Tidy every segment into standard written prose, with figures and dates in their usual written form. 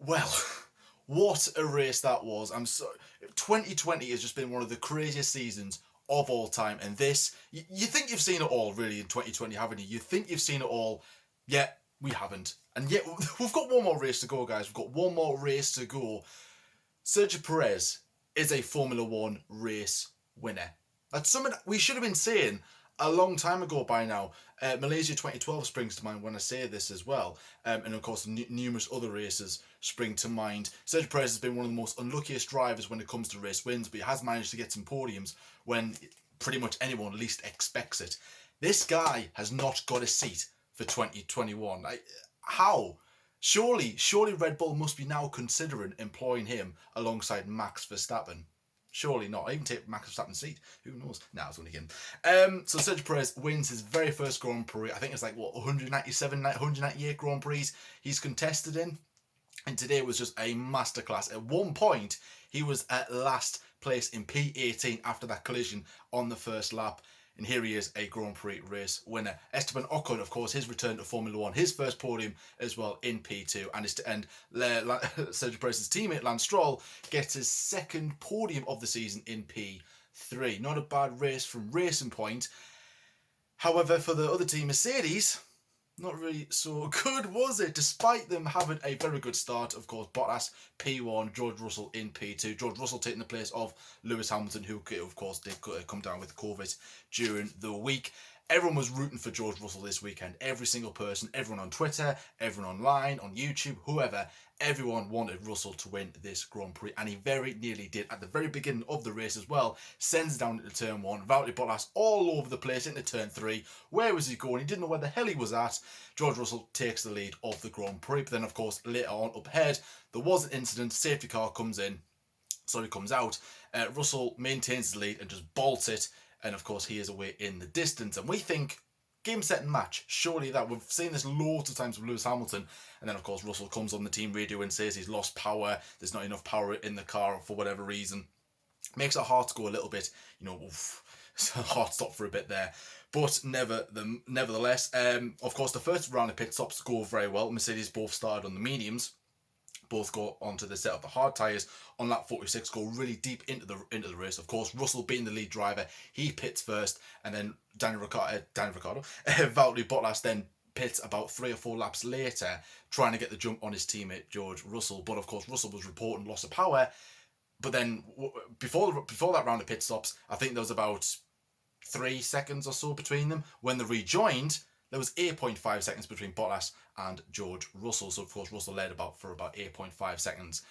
Well, what a race that was. 2020 has just been one of the craziest seasons of all time. And this, you think you've seen it all, really, in 2020, haven't you? You think you've seen it all, yet we haven't. And yet, we've got one more race to go, guys. We've got one more race to go. Sergio Perez is a Formula One race winner. That's something we should have been saying a long time ago by now. Malaysia 2012 springs to mind when I say this as well. And of course, numerous other races spring to mind. Sergio Perez has been one of the most unluckiest drivers when it comes to race wins, but he has managed to get some podiums when pretty much anyone least expects it. This guy has not got a seat for 2021. How? Surely Red Bull must be now considering employing him alongside Max Verstappen. Surely not. I even take Max Verstappen's seat. Who knows? Nah, it's only him. So Sergio Perez wins his very first Grand Prix. I think it's like, 198 Grand Prix he's contested in. And today was just a masterclass. At one point, he was at last place in P18 after that collision on the first lap. And here he is, a Grand Prix race winner. Esteban Oocn, of course, his return to Formula One, his first podium as well in P2. And Sergio Perez's teammate, Lance Stroll, gets his second podium of the season in P3. Not a bad race from Racing Point. However, for the other team, Mercedes, not really so good, was it? Despite them having a very good start, of course, Bottas P1, George Russell in P2. George Russell taking the place of Lewis Hamilton, who, of course, did come down with COVID during the week. Everyone was rooting for George Russell this weekend. Every single person, everyone on Twitter, everyone online, on YouTube, whoever, everyone wanted Russell to win this Grand Prix, and he very nearly did at the very beginning of the race as well. Sends down into turn 1, Valtteri Bottas all over the place into turn 3. Where was he going? He didn't know where the hell he was at. George Russell takes the lead of the Grand Prix, but then of course later on up ahead there was an incident. Safety car comes out. Russell maintains the lead and just bolts it, and of course he is away in the distance. And we think, game, set and match. Surely that. We've seen this loads of times with Lewis Hamilton. And then, of course, Russell comes on the team radio and says he's lost power. There's not enough power in the car for whatever reason. Makes our hearts go a little bit, it's a hard stop for a bit there. But nevertheless, of course, the first round of pit stops go very well. Mercedes both started on the mediums. Both go onto the set of the hard tyres on lap 46, go really deep into the race. Of course, Russell being the lead driver, he pits first, and then Valtteri Bottas then pits about 3 or 4 laps later, trying to get the jump on his teammate George Russell. But of course, Russell was reporting loss of power. But then before that round of pit stops, I think there was about 3 seconds or so between them. When they rejoined, there was 8.5 seconds between Bottas and George Russell. So, of course, Russell led for about 8.5 seconds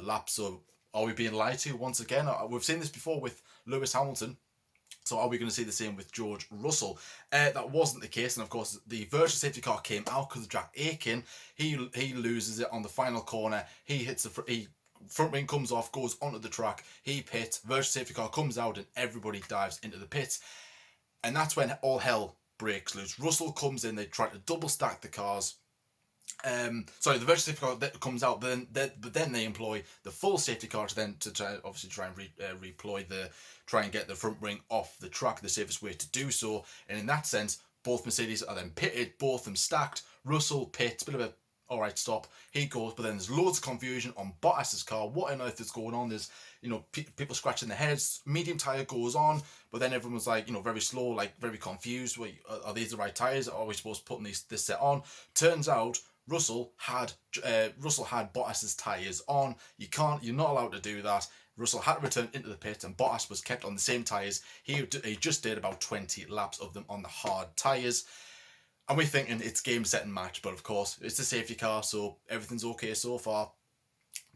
lap. So, are we being lied to once again? We've seen this before with Lewis Hamilton. So, are we going to see the same with George Russell? That wasn't the case. And, of course, the virtual safety car came out because of Jack Oocn. He loses it on the final corner. He hits front wing comes off, goes onto the track. He pits. Virtual safety car comes out and everybody dives into the pits. And that's when all hell breaks loose. Russell comes in, they try to double stack the cars. The virtual safety car that comes out, but then they employ the full safety car to try and try and get the front wing off the track, the safest way to do so. And in that sense, both Mercedes are then pitted, both of them stacked. Russell pits, bit of a alright stop, he goes, but then there's loads of confusion on Bottas's car. What on earth is going on? There's people scratching their heads. Medium tyre goes on, but then everyone was like, very slow, like very confused. Wait, are these the right tyres? Are we supposed to put this set on? Turns out Russell had Bottas's tyres on. You're not allowed to do that. Russell had to return into the pit, and Bottas was kept on the same tyres. He just did about 20 laps of them on the hard tyres. And we're thinking it's game, set and match, but of course it's a safety car, so everything's okay so far.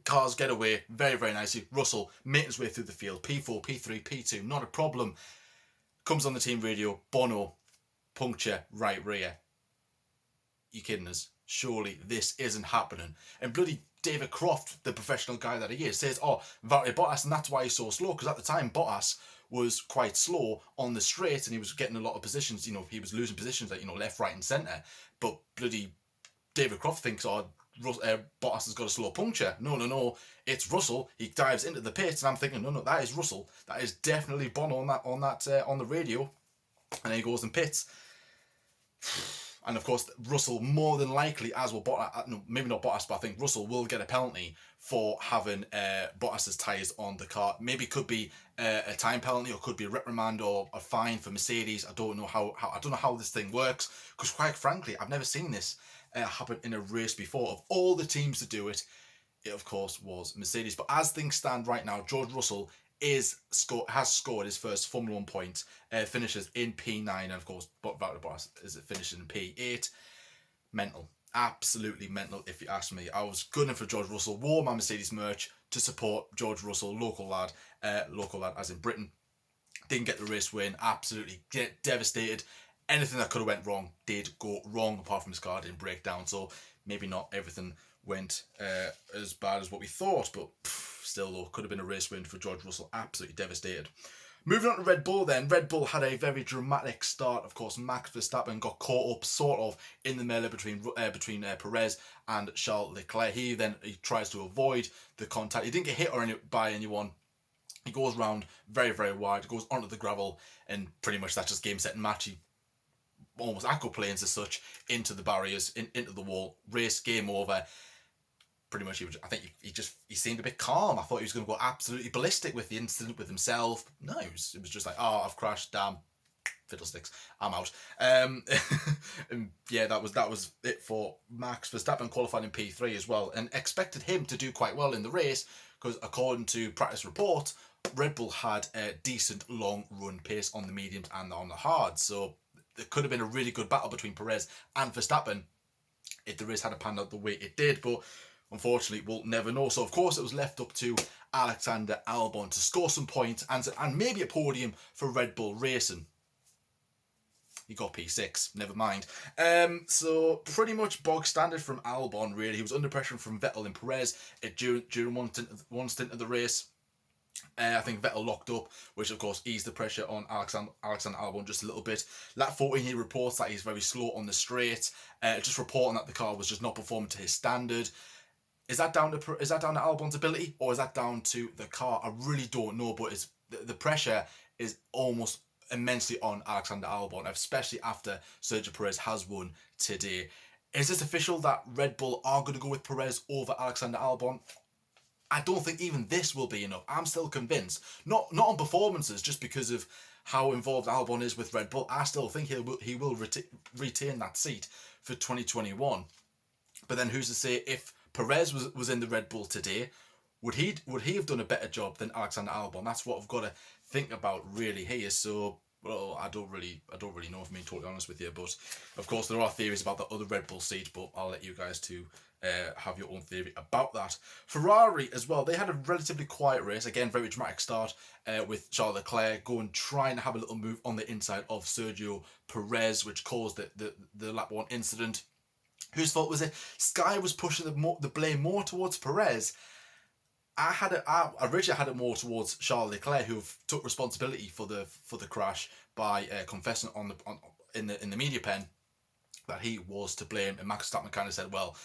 Cars get away very, very nicely. Russell makes his way through the field. P4, P3, P2, not a problem. Comes on the team radio, Bono, puncture, right rear. You kidding us? Surely this isn't happening. And bloody David Croft, the professional guy that he is, says, Valtteri Bottas, and that's why he's so slow, because at the time Bottas was quite slow on the straight and he was getting a lot of positions, he was losing positions like, left, right and centre. But bloody David Croft thinks, Bottas has got a slow puncture. No, it's Russell. He dives into the pits and I'm thinking, no, that is Russell. That is definitely Bono on the radio. And then he goes and pits. And of course, Russell more than likely, as will Bottas, no, maybe not Bottas, but I think Russell will get a penalty for having Bottas's tyres on the car. Maybe it could be a time penalty, or could be a reprimand or a fine for Mercedes. I don't know how this thing works, because quite frankly, I've never seen this happen in a race before. Of all the teams to do it, it of course was Mercedes. But as things stand right now, George Russell has scored his first Formula 1 point, finishes in P9, and of course Valtteri Bottas is finishing in P8. Mental. Absolutely mental, if you ask me. I was gunning for George Russell, wore my Mercedes merch to support George Russell, local lad as in Britain. Didn't get the race win, absolutely devastated. Anything that could have went wrong did go wrong, apart from his car didn't break down, so maybe not everything went as bad as what we thought, but still though, could have been a race win for George Russell, absolutely devastated. Moving on to Red Bull then, Red Bull had a very dramatic start. Of course, Max Verstappen got caught up sort of in the melee between Perez and Charles Leclerc. He tries to avoid the contact. He didn't get hit by anyone. He goes round very, very wide, goes onto the gravel, and pretty much that's just game, set and match. He almost aquaplanes as such into the barriers, into the wall. Race, game over. Pretty much, I think he seemed a bit calm. I thought he was going to go absolutely ballistic with the incident with himself. No, it was just like, oh, I've crashed, damn, fiddlesticks, I'm out. And yeah, that was it for Max Verstappen, qualified in P3 as well, and expected him to do quite well in the race, because according to practice report, Red Bull had a decent long run pace on the mediums and on the hards, so there could have been a really good battle between Perez and Verstappen if the race had panned out the way it did, but unfortunately, we'll never know. So, of course, it was left up to Alexander Albon to score some points and maybe a podium for Red Bull Racing. He got P6, never mind. So, pretty much bog standard from Albon, really. He was under pressure from Vettel and Perez during one stint of the race. I think Vettel locked up, which of course eased the pressure on Alexander Albon just a little bit. Lap 14, he reports that he's very slow on the straight, just reporting that the car was just not performing to his standard. Is that down to Albon's ability, or is that down to the car? I really don't know, but the pressure is almost immensely on Alexander Albon, especially after Sergio Perez has won today. Is this official that Red Bull are going to go with Perez over Alexander Albon? I don't think even this will be enough. I'm still convinced, not on performances, just because of how involved Albon is with Red Bull. I still think he will retain that seat for 2021. But then who's to say if Perez was in the Red Bull today, would he have done a better job than Alexander Albon? That's what I've got to think about really here. So, well, I don't really know, if I'm being totally honest with you. But of course, there are theories about the other Red Bull seat, but I'll let you guys have your own theory about that. Ferrari as well, they had a relatively quiet race. Again, very dramatic start with Charles Leclerc trying to have a little move on the inside of Sergio Perez, which caused the lap 1 incident. Whose fault was it? Sky was pushing the blame more towards Perez. I originally had it more towards Charles Leclerc, who took responsibility for the crash by confessing in the media pen that he was to blame, and Max Verstappen kind of said, "Well,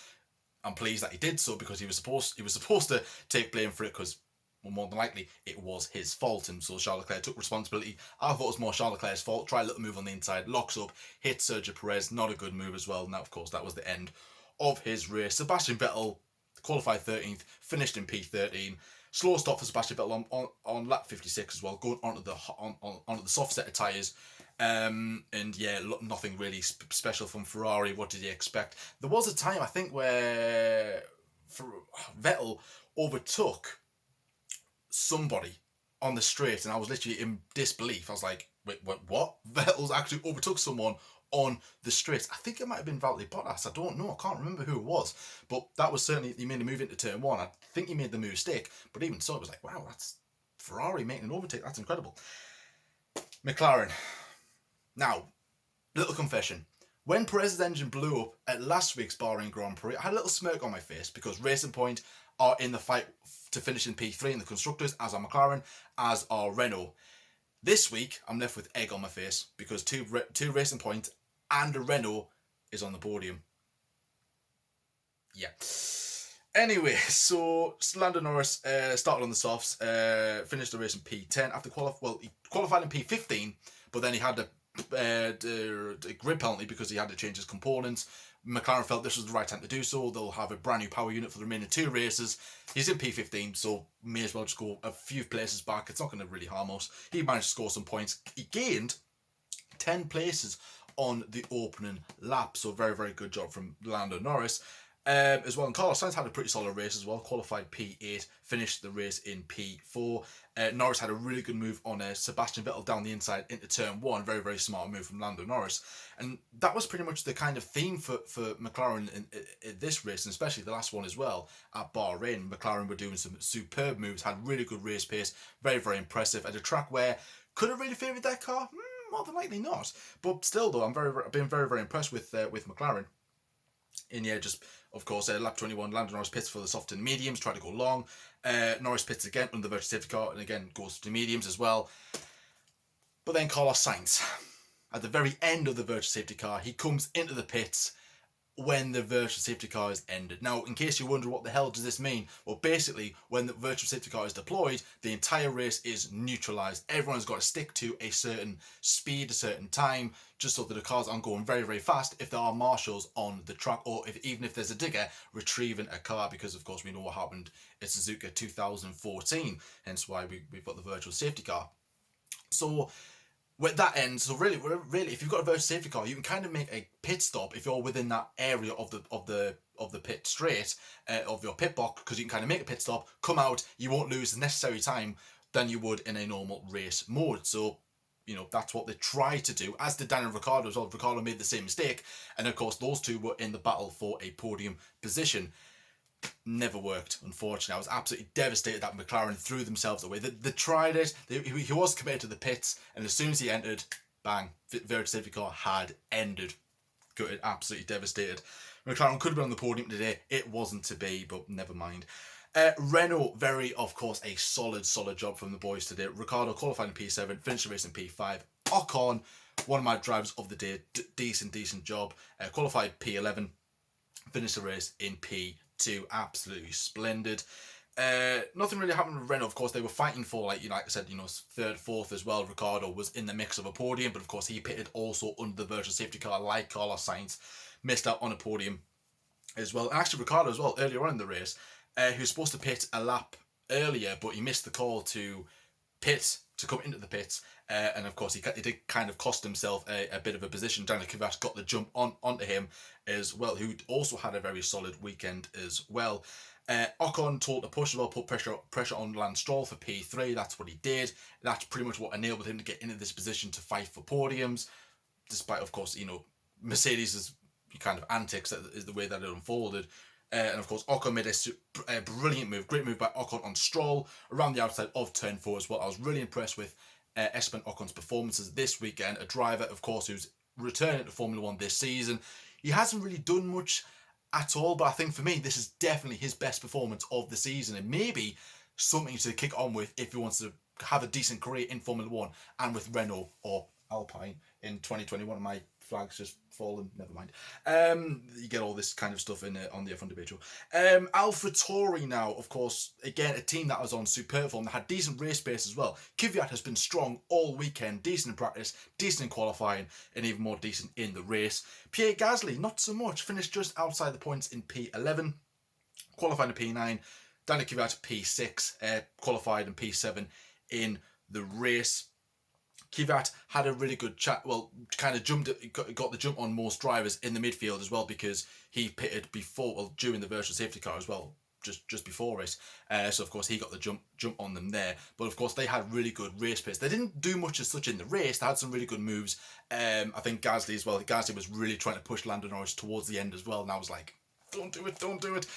I'm pleased that he did so, because he was supposed to take blame for it, because more than likely it was his fault." And so Charles Leclerc took responsibility. I thought it was more Charles Leclerc's fault. Try a little move on the inside, locks up, hits Sergio Perez. Not a good move as well. Now, of course, that was the end of his race. Sebastian Vettel qualified 13th, finished in P13. Slow stop for Sebastian Vettel on lap 56 as well, going onto the soft set of tyres. And yeah, nothing really special from Ferrari. What did you expect? There was a time, I think, where Vettel overtook somebody on the straight, and I was literally in disbelief. I was like, wait, what? Vettel's actually overtook someone on the straight. I think it might have been Valtteri Bottas. I don't know. I can't remember who it was. But that was certainly, he made a move into turn 1. I think he made the mistake. But even so, it was like, wow, that's Ferrari making an overtake. That's incredible. McLaren. Now, little confession. When Perez's engine blew up at last week's Bahrain Grand Prix, I had a little smirk on my face, because Racing Point are in the fight to finish in P3 in the Constructors, as are McLaren, as are Renault. This week, I'm left with egg on my face, because two Racing Point and a Renault is on the podium. Yeah. Anyway, so Lando Norris started on the softs, finished the race in P10 after he qualified in P15, but then he had to grid penalty because he had to change his components. McLaren felt this was the right time to do so. They'll have a brand new power unit for the remaining 2 races. He's in P15, so may as well just go a few places back. It's not going to really harm us. He managed to score some points. He gained 10 places on the opening lap, so very, very good job from Lando Norris. As well, and Carlos Sainz had a pretty solid race as well, qualified P8, finished the race in P4. Norris had a really good move on Sebastian Vettel down the inside into turn 1, very, very smart move from Lando Norris. And that was pretty much the kind of theme for McLaren in this race, and especially the last one as well at Bahrain. McLaren were doing some superb moves, had really good race pace, very, very impressive at a track where could have really favoured that car? More than likely not. But still, though, I've been very, very impressed with McLaren. And yeah, just of course, lap 21, Lando Norris pits for the soft and mediums, tried to go long. Norris pits again under the virtual safety car, and again goes to mediums as well. But then Carlos Sainz, at the very end of the virtual safety car, he comes into the pits when the virtual safety car is ended. Now, in case you wonder what the hell does this mean, well, basically, when the virtual safety car is deployed, the entire race is neutralised. Everyone's got to stick to a certain speed, a certain time, just so that the cars aren't going very, very fast if there are marshals on the track, or even if there's a digger retrieving a car, because, of course, we know what happened in Suzuka 2014, hence why we've got the virtual safety car. So with that end, so really, if you've got a virtual safety car, you can kind of make a pit stop if you're within that area of the pit straight of your pit box, because you can kind of make a pit stop, come out, you won't lose the necessary time than you would in a normal race mode. So, you know, that's what they tried to do, as did Daniel Ricciardo as well. Ricciardo made the same mistake, and of course those two were in the battle for a podium position. Never worked, unfortunately. I was absolutely devastated that McLaren threw themselves away. They tried it. He was committed to the pits, and as soon as he entered, bang, virtual safety car had ended. Gutted, absolutely devastated. McLaren could have been on the podium today. It wasn't to be, but never mind. Renault, of course, a solid job from the boys today. Ricciardo qualified in P7, finished the race in P5. Oocn, one of my drivers of the day, decent job. Qualified P11, finished the race in P2, absolutely splendid. Nothing really happened with Renault. Of course, they were fighting for, like I said, third, fourth as well. Ricciardo was in the mix of a podium, but of course he pitted also under the virtual safety car, like Carlos Sainz, missed out on a podium as well. And actually, Ricciardo as well, earlier on in the race, he was supposed to pit a lap earlier, but he missed the call to come into the pits, and of course he did kind of cost himself a bit of a position. Daniel Kvyat got the jump onto him as well, who also had a very solid weekend as well. Oocn told to push as well, put pressure on Lance Stroll for P3. That's what he did. That's pretty much what enabled him to get into this position to fight for podiums, despite, of course, Mercedes' kind of antics. That is the way that it unfolded. And of course, Oocn made a brilliant move, great move by Oocn on Stroll around the outside of turn 4 as well. I was really impressed with Esteban Ocon's performances this weekend. A driver, of course, who's returning to Formula 1 this season. He hasn't really done much at all, but I think for me, this is definitely his best performance of the season, and maybe something to kick on with if he wants to have a decent career in Formula 1 and with Renault or Alpine in 2021. My flag's just fallen, never mind. You get all this kind of stuff in on the F1 debate show. AlphaTauri now, of course, again, a team that was on superb form, that had decent race pace as well. Kvyat has been strong all weekend, decent in practice, decent in qualifying, and even more decent in the race. Pierre Gasly, not so much, finished just outside the points in P11, qualified in P9. Daniel Kvyat P6, qualified in P7 in the race. Kvyat had a really good kind of got the jump on most drivers in the midfield as well, because he pitted during the virtual safety car as well, just before it. So of course he got the jump on them there. But of course they had really good race pace. They didn't do much as such in the race. They had some really good moves. I think Gasly as well. Gasly was really trying to push Lando Norris towards the end as well, and I was like, don't do it.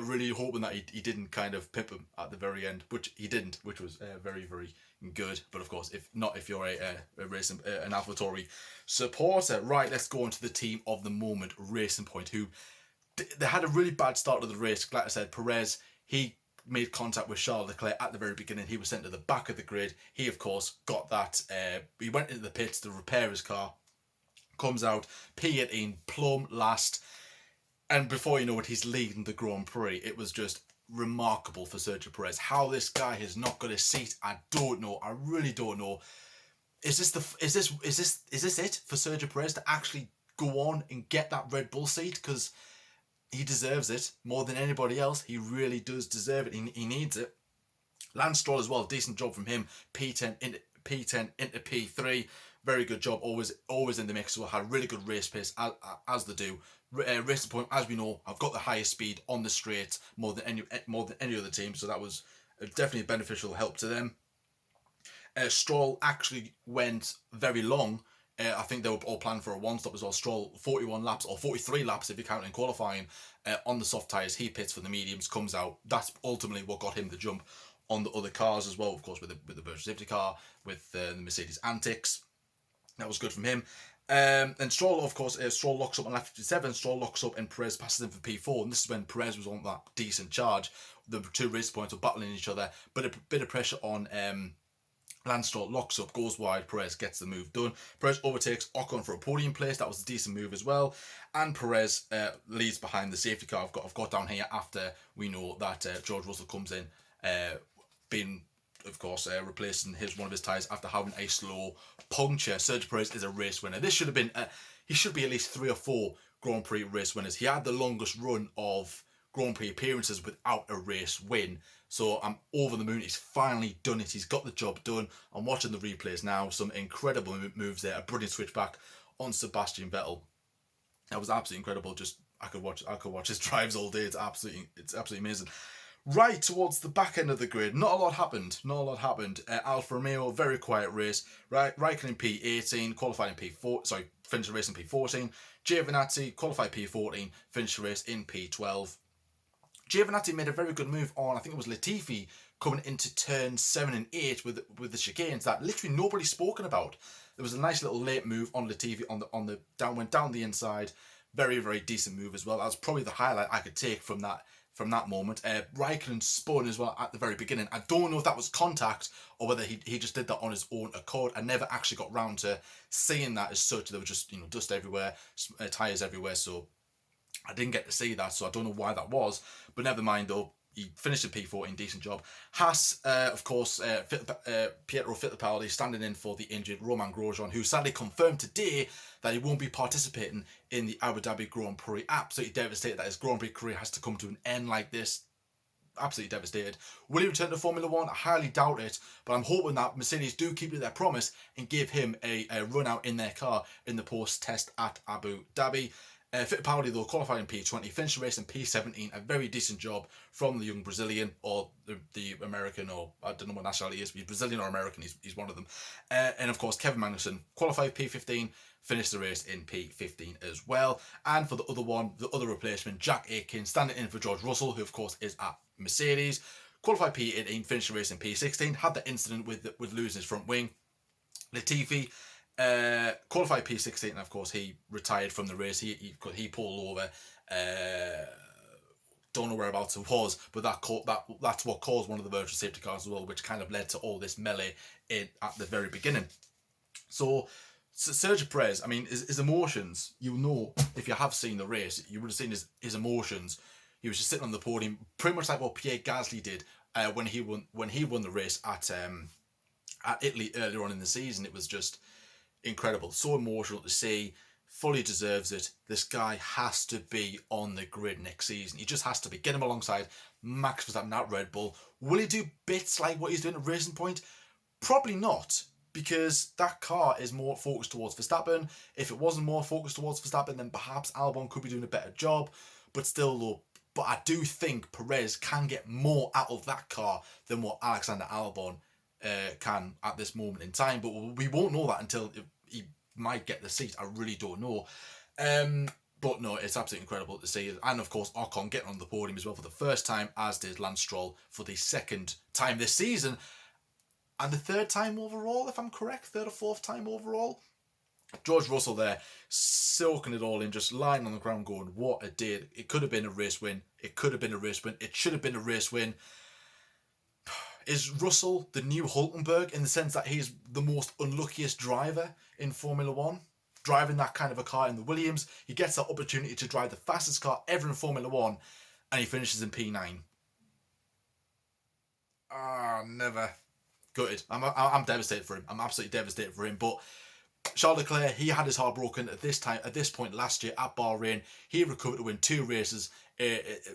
Really hoping that he didn't kind of pimp him at the very end, which he didn't, which was very, very good. But of course, if you're an AlphaTauri supporter. Right, let's go on to the team of the moment, Racing Point, who they had a really bad start to the race. Like I said, Perez, he made contact with Charles Leclerc at the very beginning. He was sent to the back of the grid. He, of course, got that. He went into the pits to repair his car, comes out, P18, plumb last. And before you know it, he's leading the Grand Prix. It was just remarkable for Sergio Perez. How this guy has not got a seat, I don't know. I really don't know. is this it for Sergio Perez to actually go on and get that Red Bull seat? Because he deserves it more than anybody else. He really does deserve it. He needs it. Lance Stroll as well, decent job from him. P10 into P3, very good job. Always in the mix. So had really good race pace as they do. Racing Point, as we know, I've got the highest speed on the straight more than any other team. So that was definitely a beneficial help to them. Stroll actually went very long. I think they were all planned for a one-stop as well. Stroll, 41 laps, or 43 laps if you count in qualifying, on the soft tyres. He pits for the mediums, comes out. That's ultimately what got him the jump on the other cars as well, of course, with the virtual safety car, with the Mercedes antics. That was good from him. And Stroll, of course, Stroll locks up on lap 57. Stroll locks up and Perez passes him for P4. And this is when Perez was on that decent charge. The two race points were battling each other. But a bit of pressure on Lance Stroll, locks up, goes wide. Perez gets the move done. Perez overtakes Oocn for a podium place. That was a decent move as well. And Perez leads behind the safety car. I've got down here after we know that George Russell comes in, being, of course, replacing one of his tyres after having a slow puncture. Sergio Perez is a race winner. This should have been, he should be at least 3 or 4 Grand Prix race winners. He had the longest run of Grand Prix appearances without a race win. So I'm over the moon. He's finally done it. He's got the job done. I'm watching the replays now. Some incredible moves there. A brilliant switchback on Sebastian Vettel. That was absolutely incredible. Just I could watch his drives all day. It's absolutely amazing. Right towards the back end of the grid, not a lot happened. Alfa Romeo, very quiet race. Raikkonen in P18, qualified in P4. Sorry, finished the race in P14. Giovinazzi qualified P14, finished the race in P12. Giovinazzi made a very good move on, I think it was Latifi, coming into turn 7 and 8 with the chicanes that literally nobody's spoken about. There was a nice little late move on Latifi went down the inside. Very, very decent move as well. That was probably the highlight I could take from that moment. Raikkonen spun as well at the very beginning. I don't know if that was contact or whether he just did that on his own accord. I never actually got round to seeing that as such. There was just dust everywhere, tyres everywhere, so I didn't get to see that, so I don't know why that was. But never mind though. He finished in P14, decent job. Haas, of course, Pietro Fittipaldi standing in for the injured Romain Grosjean, who sadly confirmed today that he won't be participating in the Abu Dhabi Grand Prix. Absolutely devastated that his Grand Prix career has to come to an end like this. Absolutely devastated. Will he return to Formula 1? I highly doubt it, but I'm hoping that Mercedes do keep to their promise and give him a run out in their car in the post-test at Abu Dhabi. Fittipaldi, though, qualified in P20, finished the race in P17. A very decent job from the young Brazilian, or the American, or I don't know what nationality he is, he's Brazilian or American, he's one of them. And of course, Kevin Magnussen, qualified P15, finished the race in P15 as well. And for the other replacement, Jack Aitken, standing in for George Russell, who of course is at Mercedes. Qualified P18, finished the race in P16, had the incident with losing his front wing. Latifi, qualified P16, and of course he retired from the race. He pulled over. Don't know whereabouts it was, but that's what caused one of the virtual safety cars as well, which kind of led to all this melee at the very beginning. So Sergio Perez, I mean, his emotions, if you have seen the race, you would have seen his emotions. He was just sitting on the podium, pretty much like what Pierre Gasly did when he won the race at Italy earlier on in the season. It was just incredible, so emotional to see. Fully deserves it. This guy has to be on the grid next season. He just has to be. Get him alongside Max Verstappen at Red Bull. Will he do bits like what he's doing at Racing Point? Probably not, because that car is more focused towards Verstappen. If it wasn't more focused towards Verstappen, then perhaps Albon could be doing a better job. But still, though, I do think Perez can get more out of that car than what Alexander Albon can at this moment in time. But we won't know that until he might get the seat. I really don't know. But no, it's absolutely incredible to see. And of course, Oocn getting on the podium as well for the first time, as did Lance Stroll for the second time this season. And the third time overall, if I'm correct, third or fourth time overall. George Russell there, soaking it all in, just lying on the ground going, what a day. It could have been a race win. It could have been a race win. It should have been a race win. Is Russell the new Hulkenberg in the sense that he's the most unluckiest driver in Formula 1? Driving that kind of a car in the Williams, he gets that opportunity to drive the fastest car ever in Formula 1, and he finishes in P9. Never. Gutted. I'm devastated for him. I'm absolutely devastated for him. But Charles Leclerc, he had his heart broken at this point last year at Bahrain. He recovered to win 2 races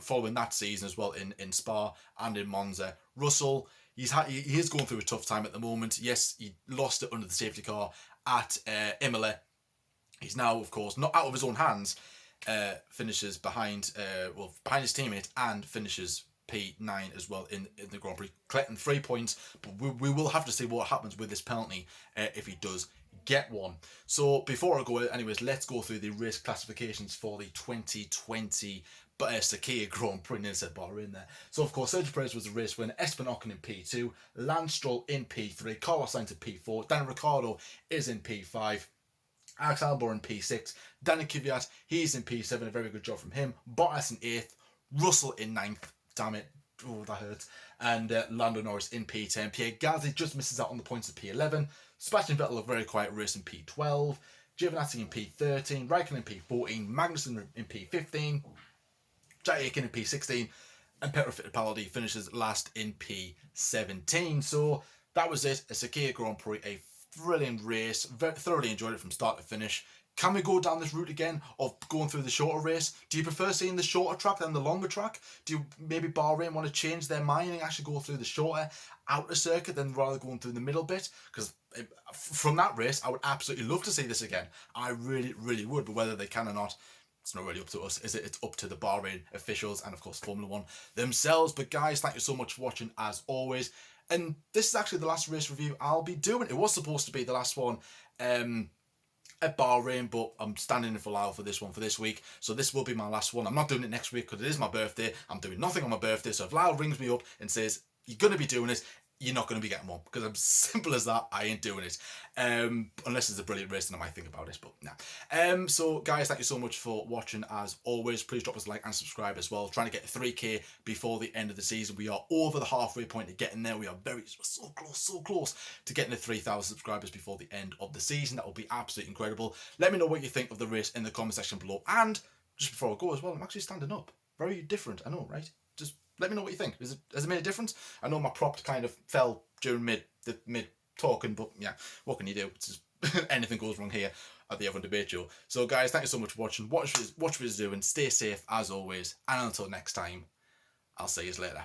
following that season as well in Spa and in Monza. Russell, he is going through a tough time at the moment. Yes, he lost it under the safety car at Imola. He's now, of course, not out of his own hands. Finishes behind his teammate and finishes P9 as well in the Grand Prix, collecting 3 points. But we will have to see what happens with this penalty if he does get one. So before I go, anyways, let's go through the race classifications for the 2020 Sakhir Grand Prix. Nearly said Bahrain there. So of course, Sergio Perez was the race winner. Esteban Oocn in P2, Lance Stroll in P3, Carlos Sainz in P4, Daniel Ricciardo is in P5. Alex Albon in P6, Danny Kvyat, he's in P7, a very good job from him. Bottas in 8th, Russell in 9th, damn it, oh that hurts, and Lando Norris in P10. Pierre Gasly just misses out on the points at P11, Sebastian Vettel a very quiet race in P12, Giovinazzi in P13, Raikkonen in P14, Magnussen in P15, Jack Aitken in P16, and Pietro Fittipaldi finishes last in P17. So that was it, a Sakhir Grand Prix, a brilliant race, thoroughly enjoyed it from start to finish. Can we go down this route again of going through the shorter race? Do you prefer seeing the shorter track than the longer track? Do you maybe Bahrain want to change their mind and actually go through the shorter outer circuit than rather going through the middle bit? Because from that race, I would absolutely love to see this again. I really, really would, but whether they can or not, it's not really up to us, is it? It's up to the Bahrain officials and, of course, Formula 1 themselves. But guys, thank you so much for watching, as always. And this is actually the last race review I'll be doing. It was supposed to be the last one at Bahrain, but I'm standing in for Lyle for this one for this week. So this will be my last one. I'm not doing it next week because it is my birthday. I'm doing nothing on my birthday. So if Lyle rings me up and says, you're going to be doing it, you're not going to be getting one, because I'm simple as that. I ain't doing it, unless it's a brilliant race, then I might think about it, but nah. So guys, thank you so much for watching, as always. Please drop us a like and subscribe as well. Trying to get 3k before the end of the season. We are over the halfway point of getting there. We're so close to getting to 3,000 subscribers before the end of the season. That will be absolutely incredible. Let me know what you think of the race in the comment section below. And just before I go as well, I'm actually standing up. Very different, I know, right? Just let me know what you think. Has it made a difference? I know my prop kind of fell during mid talking, but yeah, what can you do? It's just, anything goes wrong here at the F1 Debate Show. So guys, thank you so much for watching. Watch what you're doing. Stay safe as always, and until next time, I'll see you later.